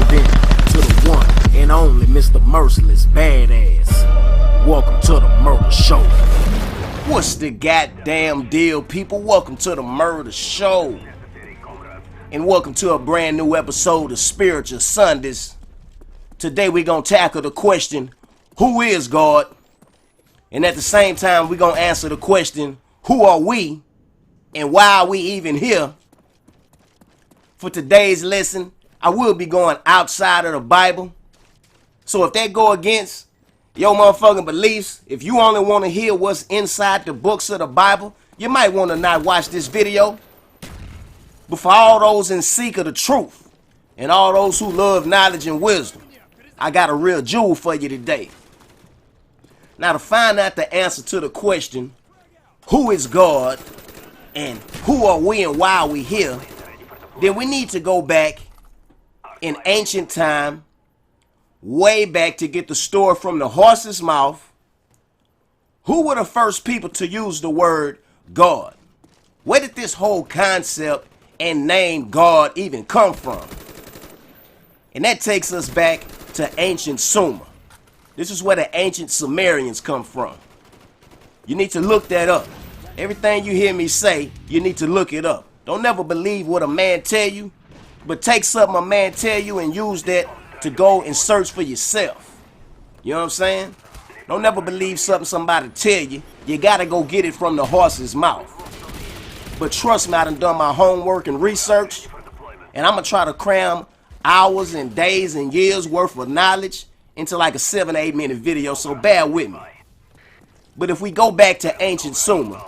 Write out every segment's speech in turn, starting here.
Then to the one and only Mr. Merciless Badass. Welcome to the Murder Show. What's the goddamn deal, people? Welcome to the Murder Show. And welcome to a brand new episode of Spiritual Sundays. Today we're gonna tackle the question, who is God? And at the same time, we're gonna answer the question, who are we? And why are we even here? For today's lesson, I will be going outside of the Bible. So if that go against your motherfucking beliefs, if you only want to hear what's inside the books of the Bible, you might want to not watch this video. But for all those in seek of the truth, and all those who love knowledge and wisdom, I got a real jewel for you today. Now, to find out the answer to the question, who is God, and who are we and why are we here, then we need to go back in ancient time, way back, to get the story from the horse's mouth. Who were the first people to use the word God? Where did this whole concept and name God even come from? And that takes us back to ancient Sumer. This is where the ancient Sumerians come from. You need to look that up. Everything you hear me say, you need to look it up. Don't never believe what a man tell you, but take something a man tell you and use that to go and search for yourself. You know what I'm saying? Don't never believe something somebody tell you. You gotta go get it from the horse's mouth. But trust me, I done my homework and research, and I'm gonna try to cram hours and days and years worth of knowledge into like a 7 or 8 minute video, so bear with me. But if we go back to ancient Sumer,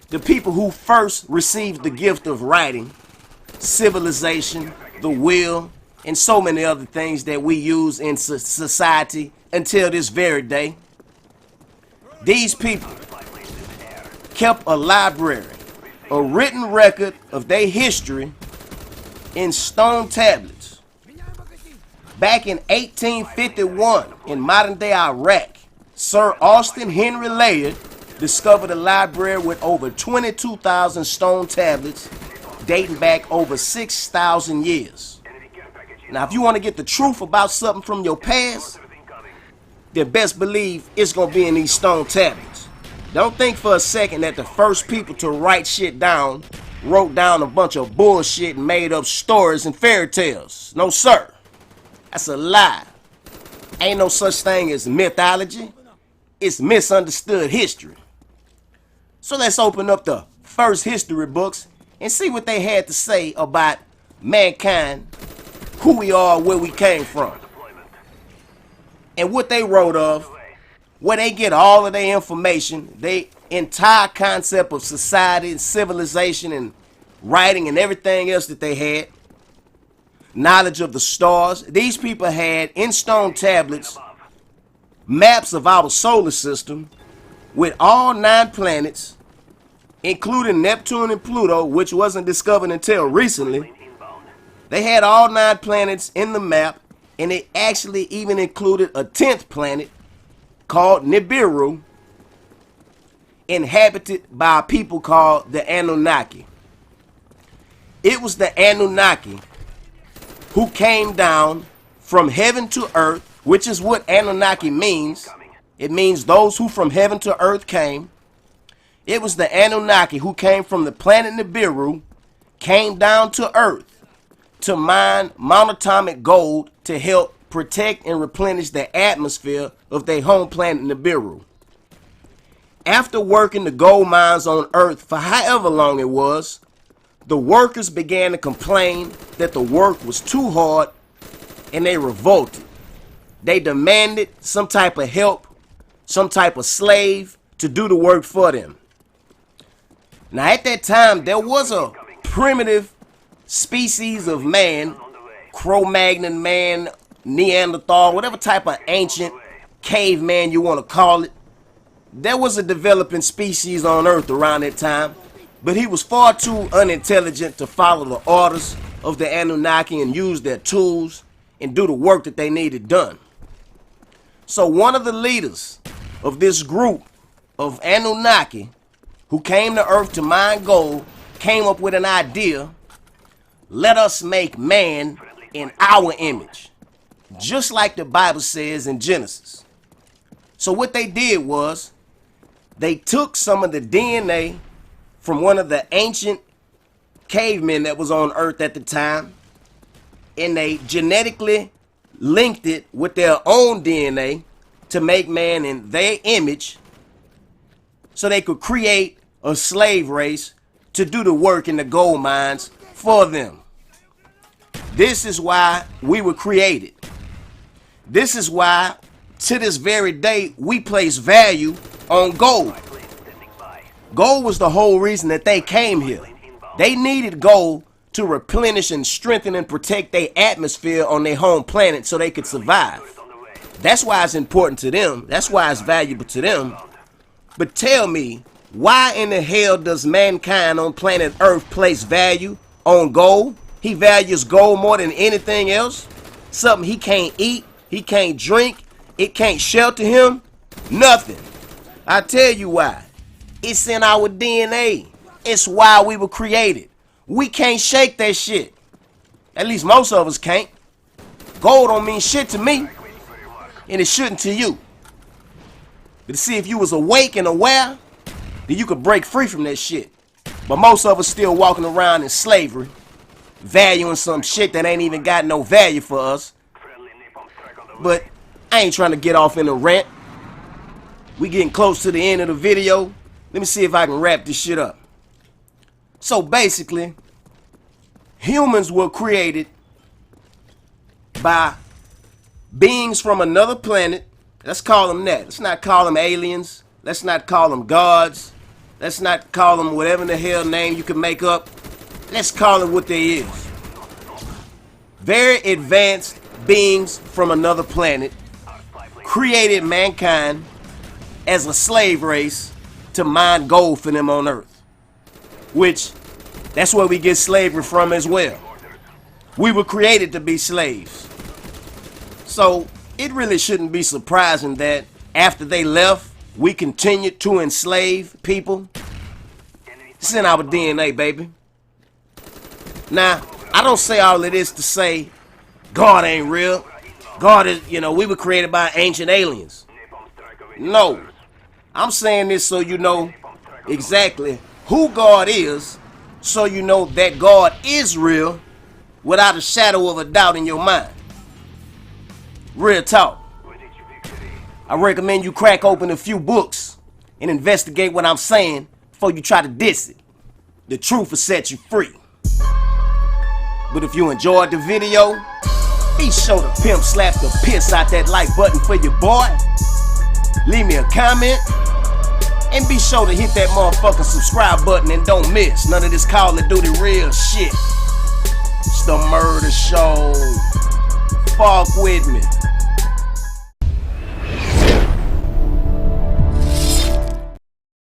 the people who first received the gift of writing, civilization, the will, and so many other things that we use in society until this very day, these people kept a library, a written record of their history in stone tablets. Back in 1851, in modern-day Iraq, Sir Austin Henry Layard discovered a library with over 22,000 stone tablets dating back over 6,000 years. Now, if you want to get the truth about something from your past, then best believe it's going to be in these stone tablets. Don't think for a second that the first people to write shit down wrote down a bunch of bullshit and made up stories and fairy tales. No, sir. That's a lie. Ain't no such thing as mythology. It's misunderstood history. So let's open up the first history books and see what they had to say about mankind, who we are, where we came from, and what they wrote of, where they get all of their information, their entire concept of society and civilization and writing and everything else that they had, knowledge of the stars. These people had in stone tablets maps of our solar system with all 9 planets, including Neptune and Pluto, which wasn't discovered until recently. They had all 9 planets in the map, and it actually even included a 10th planet called Nibiru, inhabited by a people called the Anunnaki. It was the Anunnaki who came down from heaven to earth, which is what Anunnaki means. It means those who from heaven to earth came. It was the Anunnaki who came from the planet Nibiru, came down to earth to mine monatomic gold to help protect and replenish the atmosphere of their home planet Nibiru. After working the gold mines on earth for however long it was, the workers began to complain that the work was too hard, and they revolted. They demanded some type of help, some type of slave to do the work for them. Now, at that time, there was a primitive species of man, Cro-Magnon man, Neanderthal, whatever type of ancient caveman you want to call it. There was a developing species on Earth around that time, but he was far too unintelligent to follow the orders of the Anunnaki and use their tools and do the work that they needed done. So one of the leaders of this group of Anunnaki who came to Earth to mine gold came up with an idea. Let us make man in our image, just like the Bible says in Genesis. So what they did was they took some of the DNA from one of the ancient cavemen that was on Earth at the time, and they genetically linked it with their own DNA to make man in their image so they could create a slave race to do the work in the gold mines for them. This is why we were created. This is why, to this very day, we place value on gold. Gold was the whole reason that they came here. They needed gold to replenish and strengthen and protect their atmosphere on their home planet so they could survive. That's why it's important to them. That's why it's valuable to them. But tell me, why in the hell does mankind on planet Earth place value on gold? He values gold more than anything else? Something he can't eat, he can't drink, it can't shelter him? Nothing. I tell you why. It's in our DNA. It's why we were created. We can't shake that shit. At least most of us can't. Gold don't mean shit to me, and it shouldn't to you. But to see if you was awake and aware, then you could break free from that shit. But most of us still walking around in slavery, valuing some shit that ain't even got no value for us. But I ain't trying to get off in a rant. We getting close to the end of the video. Let me see if I can wrap this shit up. So basically, humans were created by beings from another planet. Let's call them that. Let's not call them aliens. Let's not call them gods. Let's not call them whatever the hell name you can make up. Let's call it what they is. Very advanced beings from another planet created mankind as a slave race to mine gold for them on Earth. Which, that's where we get slavery from as well. We were created to be slaves. So, it really shouldn't be surprising that after they left, we continued to enslave people. It's in our DNA, baby. Now, I don't say all of this to say God ain't real. God is, we were created by ancient aliens. No. I'm saying this so you know exactly who God is, so you know that God is real without a shadow of a doubt in your mind. Real talk. I recommend you crack open a few books and investigate what I'm saying before you try to diss it. The truth will set you free. But if you enjoyed the video, be sure to pimp slap the piss out that like button for your boy. Leave me a comment. And be sure to hit that motherfucking subscribe button and don't miss none of this Call of Duty real shit. It's the murder show. Fuck with me.